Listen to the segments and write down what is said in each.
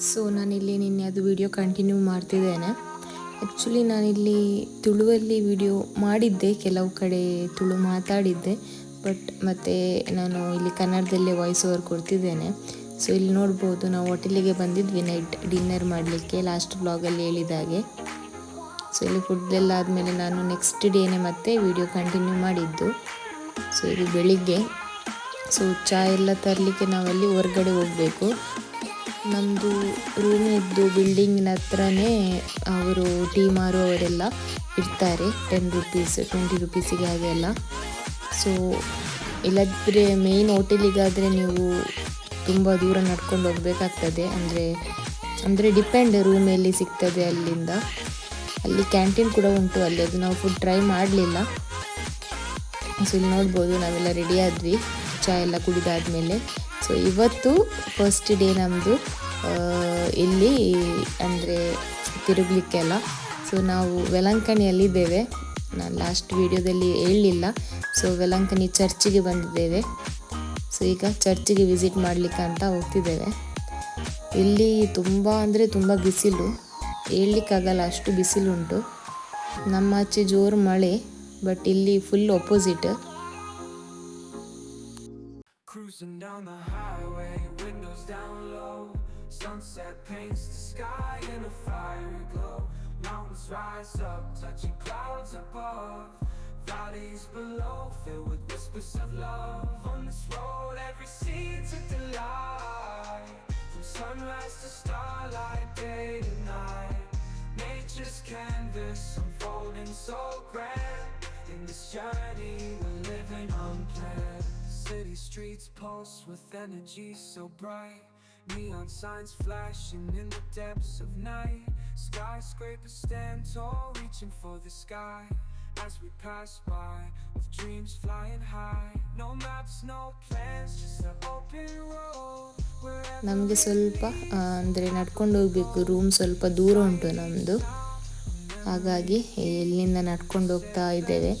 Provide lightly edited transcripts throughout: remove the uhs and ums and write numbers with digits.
So ನಾನಿಲ್ಲಿ ನಿನ್ನೆ ಅದು ವಿಡಿಯೋ ಕಂಟಿನ್ಯೂ ಮಾಡ್ತಿದ್ದೇನೆ. ಆ್ಯಕ್ಚುಲಿ ನಾನಿಲ್ಲಿ ತುಳುವಲ್ಲಿ ವಿಡಿಯೋ ಮಾಡಿದ್ದೆ, ಕೆಲವು ಕಡೆ ತುಳು ಮಾತಾಡಿದ್ದೆ, ಬಟ್ ಮತ್ತು ನಾನು ಇಲ್ಲಿ ಕನ್ನಡದಲ್ಲೇ ವಾಯ್ಸ್ ಓವರ್ ಕೊಡ್ತಿದ್ದೇನೆ. ಸೊ ಇಲ್ಲಿ ನೋಡ್ಬೋದು, ನಾವು ಹೋಟೆಲಿಗೆ ಬಂದಿದ್ವಿ ನೈಟ್ ಡಿನ್ನರ್ ಮಾಡಲಿಕ್ಕೆ, ಲಾಸ್ಟ್ ವ್ಲಾಗಲ್ಲಿ ಹೇಳಿದಾಗೆ. ಸೊ ಇಲ್ಲಿ ಫುಡ್ ಎಲ್ಲ ಆದಮೇಲೆ ನಾನು ನೆಕ್ಸ್ಟ್ ಡೇನೇ ಮತ್ತೆ ವಿಡಿಯೋ ಕಂಟಿನ್ಯೂ ಮಾಡಿದ್ದು. ಸೊ ಇದು ಬೆಳಿಗ್ಗೆ. ಸೊ ಚಹಾ ಎಲ್ಲ ತರಲಿಕ್ಕೆ ನಾವಲ್ಲಿ ಹೊರಗಡೆ ಹೋಗಬೇಕು. ನಮ್ಮದು ರೂಮ್ ಇದ್ದು ಬಿಲ್ಡಿಂಗಿನ ಹತ್ರನೇ ಅವರು ಟೀ ಮಾರುವವರೆಲ್ಲ ಇರ್ತಾರೆ, 10 ರೂಪೀಸ್ 20 ರೂಪೀಸಿಗೆ ಹಾಗೆಲ್ಲ. ಸೊ ಇಲ್ಲದ್ರೆ ಮೇಯ್ನ್ ಹೋಟೆಲಿಗಾದರೆ ನೀವು ತುಂಬ ದೂರ ನಡ್ಕೊಂಡು ಹೋಗಬೇಕಾಗ್ತದೆ. ಅಂದರೆ ಡಿಪೆಂಡ್ ರೂಮ್ ಎಲ್ಲಿ ಸಿಗ್ತದೆ ಅಲ್ಲಿಂದ. ಅಲ್ಲಿ ಕ್ಯಾಂಟೀನ್ ಕೂಡ ಉಂಟು ಅಲ್ಲಿ, ಅದು ನಾವು ಫುಡ್ ಟ್ರೈ ಮಾಡಲಿಲ್ಲ. ಸೊ ಇಲ್ಲಿ ನೋಡ್ಬೋದು ನಾವೆಲ್ಲ ರೆಡಿ ಆದ್ವಿ ಚಹಾ ಎಲ್ಲ ಕುಡಿದಾದ್ಮೇಲೆ. ಸೊ ಇವತ್ತು ಫಸ್ಟ್ ಡೇ ನಮ್ಮದು ಇಲ್ಲಿ ಅಂದರೆ ತಿರುಗಲಿಕ್ಕೆಲ್ಲ. ಸೊ ನಾವು ವೆಲಂಕಣಿಯಲ್ಲಿದ್ದೇವೆ, ನಾನು ಲಾಸ್ಟ್ ವಿಡಿಯೋದಲ್ಲಿ ಹೇಳಲಿಲ್ಲ. ಸೊ ವೆಲಂಕಣಿ ಚರ್ಚಿಗೆ ಬಂದಿದ್ದೇವೆ. ಸೊ ಈಗ ಚರ್ಚಿಗೆ ವಿಸಿಟ್ ಮಾಡಲಿಕ್ಕೆ ಅಂತ ಹೋಗ್ತಿದ್ದೇವೆ. ಇಲ್ಲಿ ತುಂಬ ಅಂದರೆ ತುಂಬ ಬಿಸಿಲು, ಹೇಳಲಿಕ್ಕಾಗಲ್ಲ ಅಷ್ಟು ಬಿಸಿಲುಂಟು. ನಮ್ಮ ಆಚೆ ಜೋರು ಮಳೆ, ಬಟ್ ಇಲ್ಲಿ full opposite. Cruising down the highway, windows down low. Sunset paints the sky in a fiery glow. Mountains rise up, touching clouds above. Valleys below, filled with whispers of love. On this road, every scene's a delight. From sunrise to starlight, day to night. Nature's canvas unfolding so grand. In this journey, we're living unplanned. City streets pulse with energy so bright. Neon signs flashing in the depths of night. Skyscrapers stand tall, reaching for the sky. As we pass by, with dreams flying high. No maps, no plans, just an open road. ನಮಗೆ ಸ್ವಲ್ಪ ಅಂದರೆ ನಡ್ಕೊಂಡು ಹೋಗಬೇಕು, room ಸ್ವಲ್ಪ ದೂರ ಉಂಟು ನಮ್ಮದು, ಹಾಗಾಗಿ ಇಲ್ಲಿಂದ ನಡ್ಕೊಂಡು ಹೋಗ್ತಾ ಇದ್ದೇವೆ.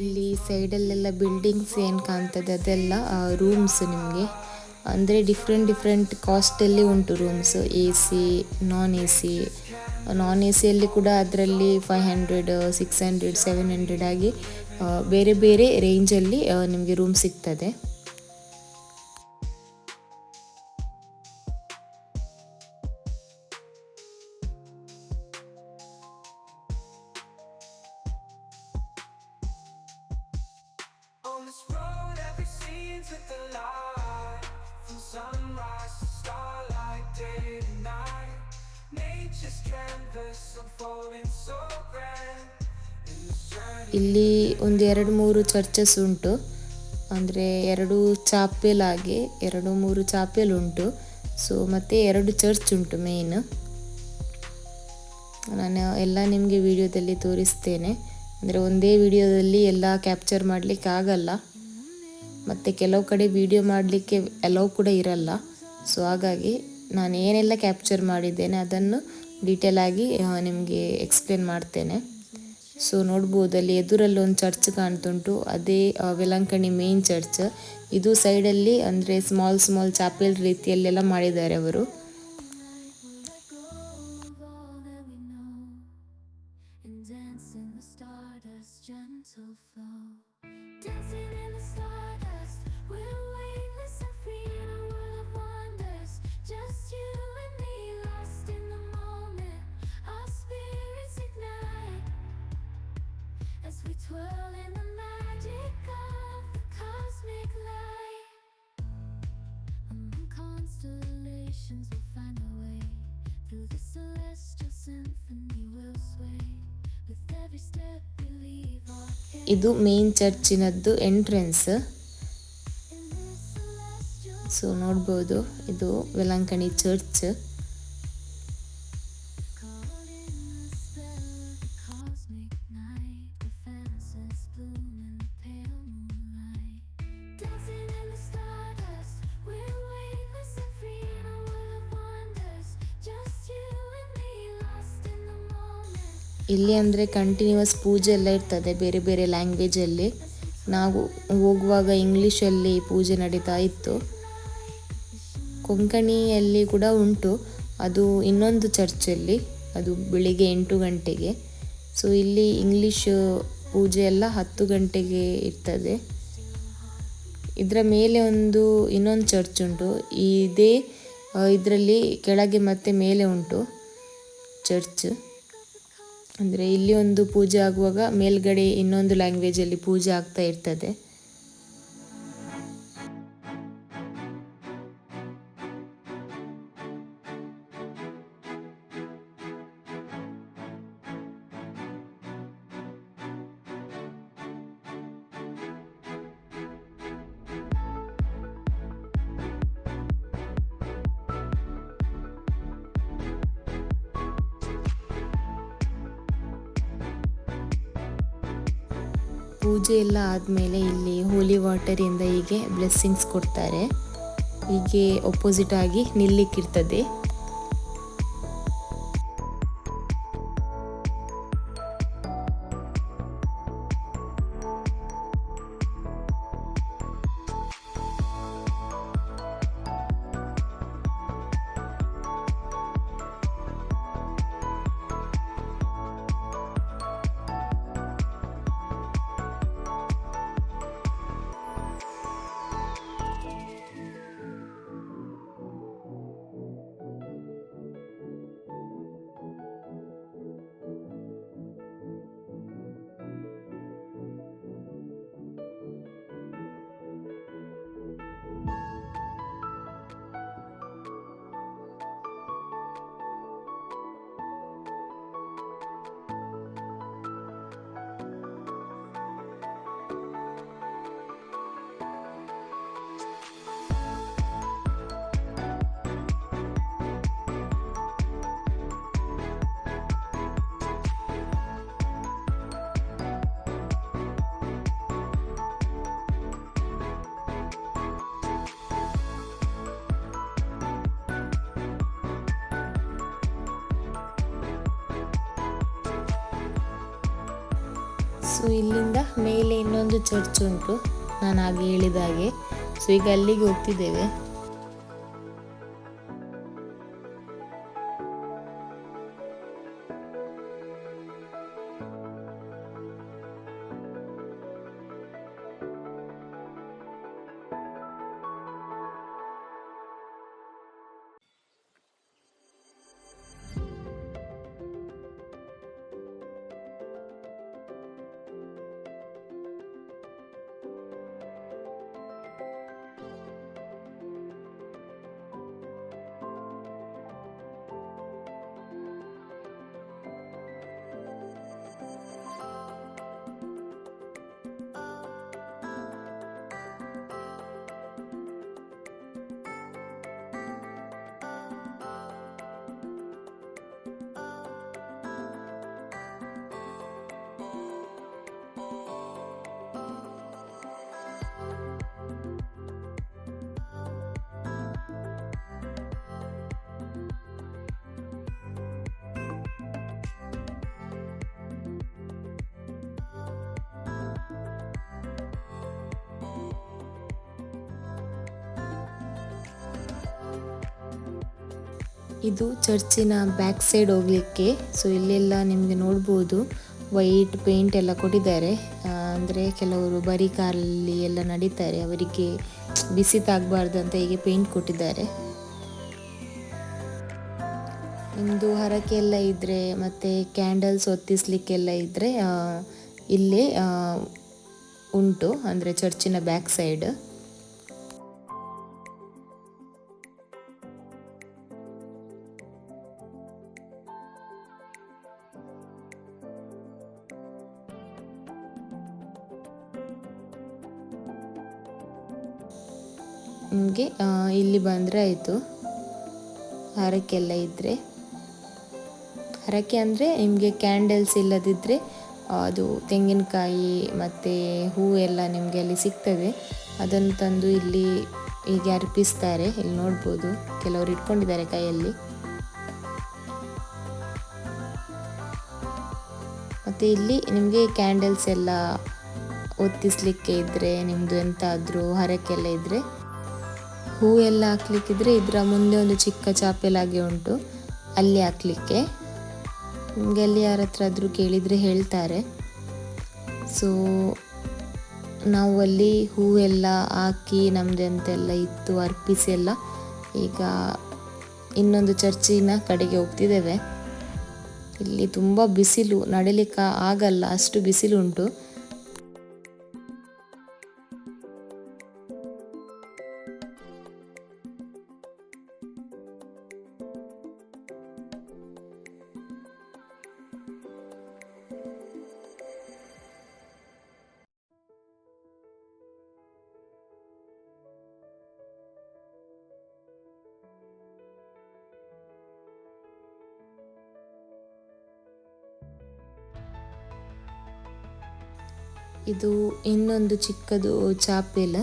ಇಲ್ಲಿ ಸೈಡಲ್ಲೆಲ್ಲ ಬಿಲ್ಡಿಂಗ್ಸ್ ಏನು ಕಾಣ್ತದೆ ಅದೆಲ್ಲ ರೂಮ್ಸ್ ನಿಮಗೆ, ಅಂದರೆ ಡಿಫ್ರೆಂಟ್ ಕಾಸ್ಟಲ್ಲಿ ಉಂಟು ರೂಮ್ಸ್. AC, ನಾನ್ ಎಸಿಯಲ್ಲಿ ಕೂಡ ಅದರಲ್ಲಿ 500, 600, 700 ಆಗಿ ಬೇರೆ ಬೇರೆ ರೇಂಜಲ್ಲಿ ನಿಮಗೆ ರೂಮ್ ಸಿಗ್ತದೆ. On this road, every scene's with the light. From sunrise to starlight, day to night. Nature's canvas unfolding so grand. In this journey. ಇಲ್ಲಿ ಒಂದು 2-3 ಚರ್ಚಸ್ ಉಂಟು, ಅಂದರೆ 2 ಚಾಪೆಲ್ ಆಗಿ 2-3 ಚಾಪೆಲ್ ಉಂಟು. ಸೊ ಮತ್ತು 2 ಚರ್ಚ್ ಉಂಟು ಮೇಯ್ನ್. ನಾನು ಎಲ್ಲ ನಿಮಗೆ ವಿಡಿಯೋದಲ್ಲಿ ತೋರಿಸ್ತೇನೆ, ಅಂದರೆ ಒಂದೇ ವಿಡಿಯೋದಲ್ಲಿ ಎಲ್ಲ ಕ್ಯಾಪ್ಚರ್ ಮಾಡಲಿಕ್ಕೆ ಆಗಲ್ಲ, ಮತ್ತು ಕೆಲವು ಕಡೆ ವಿಡಿಯೋ ಮಾಡಲಿಕ್ಕೆ ಅಲೌ ಕೂಡ ಇರಲ್ಲ. ಸೊ ಹಾಗಾಗಿ ನಾನು ಏನೆಲ್ಲ ಕ್ಯಾಪ್ಚರ್ ಮಾಡಿದ್ದೇನೆ ಅದನ್ನು ಡೀಟೇಲ್ ಆಗಿ ನಿಮಗೆ ಎಕ್ಸ್ಪ್ಲೇನ್ ಮಾಡ್ತೇನೆ. ಸೊ ನೋಡ್ಬೋದು ಅಲ್ಲಿ ಎದುರಲ್ಲಿ ಒಂದು ಚರ್ಚ್ ಕಾಣ್ತುಂಟು, ಅದೇ ವೆಲಂಕಣಿ ಮೇನ್ ಚರ್ಚ್. ಇದು ಸೈಡಲ್ಲಿ ಅಂದರೆ ಸ್ಮಾಲ್ ಚಾಪೆಲ್ ರೀತಿಯಲ್ಲೆಲ್ಲ ಮಾಡಿದ್ದಾರೆ ಅವರು. Twirl in the magic of the cosmic light. Among constellations we'll find our way. Through the celestial symphony we'll sway. With every step we leave our care. ಇದು main ಚರ್ಚಿನದ್ದು entrance. So ನೋಡ್ಬೋದು ಇದು Velankanni church. ಇಲ್ಲಿ ಅಂದರೆ continuous ಪೂಜೆ ಎಲ್ಲ ಇರ್ತದೆ ಬೇರೆ ಬೇರೆ ಲ್ಯಾಂಗ್ವೇಜಲ್ಲಿ. ನಾವು ಹೋಗುವಾಗ ಇಂಗ್ಲೀಷಲ್ಲಿ ಪೂಜೆ ನಡೀತಾ ಇತ್ತು. ಕೊಂಕಣಿಯಲ್ಲಿ ಕೂಡ ಉಂಟು, ಅದು ಇನ್ನೊಂದು ಚರ್ಚಲ್ಲಿ, ಅದು ಬೆಳಿಗ್ಗೆ 8 ಗಂಟೆಗೆ. ಸೊ ಇಲ್ಲಿ ಇಂಗ್ಲೀಷ್ ಪೂಜೆ ಎಲ್ಲ 10 ಗಂಟೆಗೆ ಇರ್ತದೆ. ಇದರ ಮೇಲೆ ಇನ್ನೊಂದು ಚರ್ಚ್ ಉಂಟು. ಇದೇ ಇದರಲ್ಲಿ ಕೆಳಗೆ ಮತ್ತು ಮೇಲೆ ಉಂಟು ಚರ್ಚ್. ಅಂದರೆ ಇಲ್ಲಿ ಒಂದು ಪೂಜೆ ಆಗುವಾಗ ಮೇಲ್ಗಡೆ ಇನ್ನೊಂದು ಲ್ಯಾಂಗ್ವೇಜಲ್ಲಿ ಪೂಜೆ ಆಗ್ತಾ ಇರ್ತದೆ. ಪೂಜೆ ಎಲ್ಲ ಆದಮೇಲೆ ಇಲ್ಲಿ ಹೋಲಿ ವಾಟರಿಂದ ಹೀಗೆ ಬ್ಲೆಸ್ಸಿಂಗ್ಸ್ ಕೊಡ್ತಾರೆ. ಹೀಗೆ ಒಪೋಸಿಟ್ ಆಗಿ ನಿಲ್ಲಿಕ್ಕಿರ್ತದೆ. ಸೊ ಇಲ್ಲಿಂದ ಮೇಲೆ ಇನ್ನೊಂದು ಚರ್ಚ್ ಉಂಟು, ನಾನು ಹಾಗೆ ಹೇಳಿದ ಹಾಗೆ. ಸೊ ಈಗ ಅಲ್ಲಿಗೆ ಹೋಗ್ತಿದ್ದೇವೆ. ಇದು ಚರ್ಚಿನ ಬ್ಯಾಕ್ ಸೈಡ್ ಹೋಗಲಿಕ್ಕೆ. ಸೊ ಇಲ್ಲೆಲ್ಲ ನಿಮಗೆ ನೋಡ್ಬೋದು ವೈಟ್ ಪೇಂಟ್ ಎಲ್ಲ ಕೊಟ್ಟಿದ್ದಾರೆ. ಅಂದರೆ ಕೆಲವರು ಬರೀ ಕಾರಲ್ಲಿ ಎಲ್ಲ ನಡೀತಾರೆ, ಅವರಿಗೆ ಬಿಸಿ ತಾಗಬಾರ್ದು ಅಂತ ಹೀಗೆ ಪೇಂಟ್ ಕೊಟ್ಟಿದ್ದಾರೆ. ನಿಮ್ಮದು ಹರಕೆ ಎಲ್ಲ ಇದ್ದರೆ ಮತ್ತು ಕ್ಯಾಂಡಲ್ಸ್ ಹೊತ್ತಿಸ್ಲಿಕ್ಕೆಲ್ಲ ಇದ್ದರೆ ಇಲ್ಲೇ ಉಂಟು, ಅಂದರೆ ಚರ್ಚಿನ ಬ್ಯಾಕ್ ಸೈಡ್. ನಿಮಗೆ ಇಲ್ಲಿ ಬಂದರೆ ಆಯಿತು. ಹರಕೆಲ್ಲ ಇದ್ದರೆ, ಹರಕೆ ಅಂದರೆ ನಿಮಗೆ ಕ್ಯಾಂಡಲ್ಸ್ ಇಲ್ಲದಿದ್ದರೆ ಅದು ತೆಂಗಿನಕಾಯಿ ಮತ್ತು ಹೂವು ಎಲ್ಲ ನಿಮಗೆ ಅಲ್ಲಿ ಸಿಗ್ತದೆ. ಅದನ್ನು ತಂದು ಇಲ್ಲಿ ಹೀಗೆ ಅರ್ಪಿಸ್ತಾರೆ. ಇಲ್ಲಿ ನೋಡ್ಬೋದು ಕೆಲವರು ಇಟ್ಕೊಂಡಿದ್ದಾರೆ ಕೈಯಲ್ಲಿ. ಮತ್ತು ಇಲ್ಲಿ ನಿಮಗೆ ಕ್ಯಾಂಡಲ್ಸ್ ಎಲ್ಲ ಹೊತ್ತಿಸ್ಲಿಕ್ಕೆ ಇದ್ದರೆ, ನಿಮ್ಮದು ಎಂತಾದರೂ ಹರಕೆ ಎಲ್ಲ ಇದ್ದರೆ ಹೂ ಎಲ್ಲ ಹಾಕ್ಲಿಕ್ಕಿದ್ರೆ ಇದರ ಮುಂದೆ ಒಂದು ಚಿಕ್ಕ ಚಾಪೆಲಾಗೆ ಉಂಟು, ಅಲ್ಲಿ ಹಾಕ್ಲಿಕ್ಕೆ. ನಿಮಗೆ ಅಲ್ಲಿ ಯಾರ ಹತ್ರ ಆದರೂ ಕೇಳಿದರೆ ಹೇಳ್ತಾರೆ. ಸೊ ನಾವು ಅಲ್ಲಿ ಹೂ ಎಲ್ಲ ಹಾಕಿ ನಮ್ಮದು ಅಂತೆಲ್ಲ ಇತ್ತು ಅರ್ಪಿಸಿ ಎಲ್ಲ ಈಗ ಇನ್ನೊಂದು ಚರ್ಚಿನ ಕಡೆಗೆ ಹೋಗ್ತಿದ್ದೇವೆ. ಇಲ್ಲಿ ತುಂಬ ಬಿಸಿಲು, ನಡಿಲಿಕ್ಕೆ ಆಗಲ್ಲ, ಅಷ್ಟು ಬಿಸಿಲು ಉಂಟು. ಇದು ಇನ್ನೊಂದು ಚಿಕ್ಕದು ಚಾಪೆಲ್.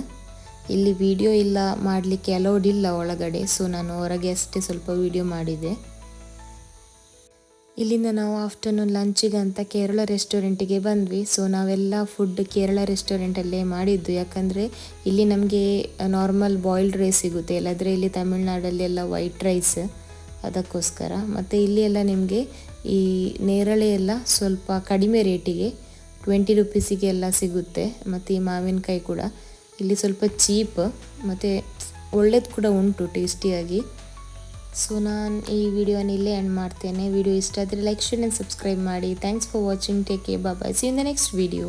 ಇಲ್ಲಿ ವಿಡಿಯೋ ಇಲ್ಲ ಮಾಡಲಿಕ್ಕೆ ಅಲೌಡ್ ಇಲ್ಲ ಒಳಗಡೆ, ಸೊ ನಾನು ಹೊರಗೆ ಅಷ್ಟೇ ಸ್ವಲ್ಪ ವಿಡಿಯೋ ಮಾಡಿದೆ. ಇಲ್ಲಿಂದ ನಾವು ಆಫ್ಟರ್ನೂನ್ ಲಂಚಿಗೆ ಅಂತ ಕೇರಳ ರೆಸ್ಟೋರೆಂಟಿಗೆ ಬಂದ್ವಿ. ಸೊ ನಾವೆಲ್ಲ ಫುಡ್ ಕೇರಳ ರೆಸ್ಟೋರೆಂಟಲ್ಲೇ ಮಾಡಿದ್ದು, ಯಾಕಂದರೆ ಇಲ್ಲಿ ನಮಗೆ ನಾರ್ಮಲ್ ಬಾಯ್ಲ್ಡ್ ರೈಸ್ ಸಿಗುತ್ತೆ, ಇಲ್ಲಾಂದರೆ ಇಲ್ಲಿ ತಮಿಳ್ನಾಡಲ್ಲಿ ಎಲ್ಲ ವೈಟ್ ರೈಸ್, ಅದಕ್ಕೋಸ್ಕರ. ಮತ್ತು ಇಲ್ಲಿ ಎಲ್ಲ ನಿಮಗೆ ಈ ನೇರಳೆ ಎಲ್ಲ ಸ್ವಲ್ಪ ಕಡಿಮೆ ರೇಟಿಗೆ 20 ರುಪೀಸಿಗೆ ಎಲ್ಲ ಸಿಗುತ್ತೆ. ಮತ್ತು ಈ ಮಾವಿನಕಾಯಿ ಕೂಡ ಇಲ್ಲಿ ಸ್ವಲ್ಪ ಚೀಪ್, ಮತ್ತು ಒಳ್ಳೇದು ಕೂಡ ಉಂಟು ಟೇಸ್ಟಿಯಾಗಿ. ಸೊ ನಾನು ಈ ವಿಡಿಯೋನ ಇಲ್ಲೇ ಎಂಡ್ ಮಾಡ್ತೇನೆ. ವಿಡಿಯೋ ಇಷ್ಟ ಆದರೆ ಲೈಕ್, ಶೇರ್ ಆ್ಯಂಡ್ ಸಬ್ಸ್ಕ್ರೈಬ್ ಮಾಡಿ. Thanks for watching. Take care, bye. See in the next video.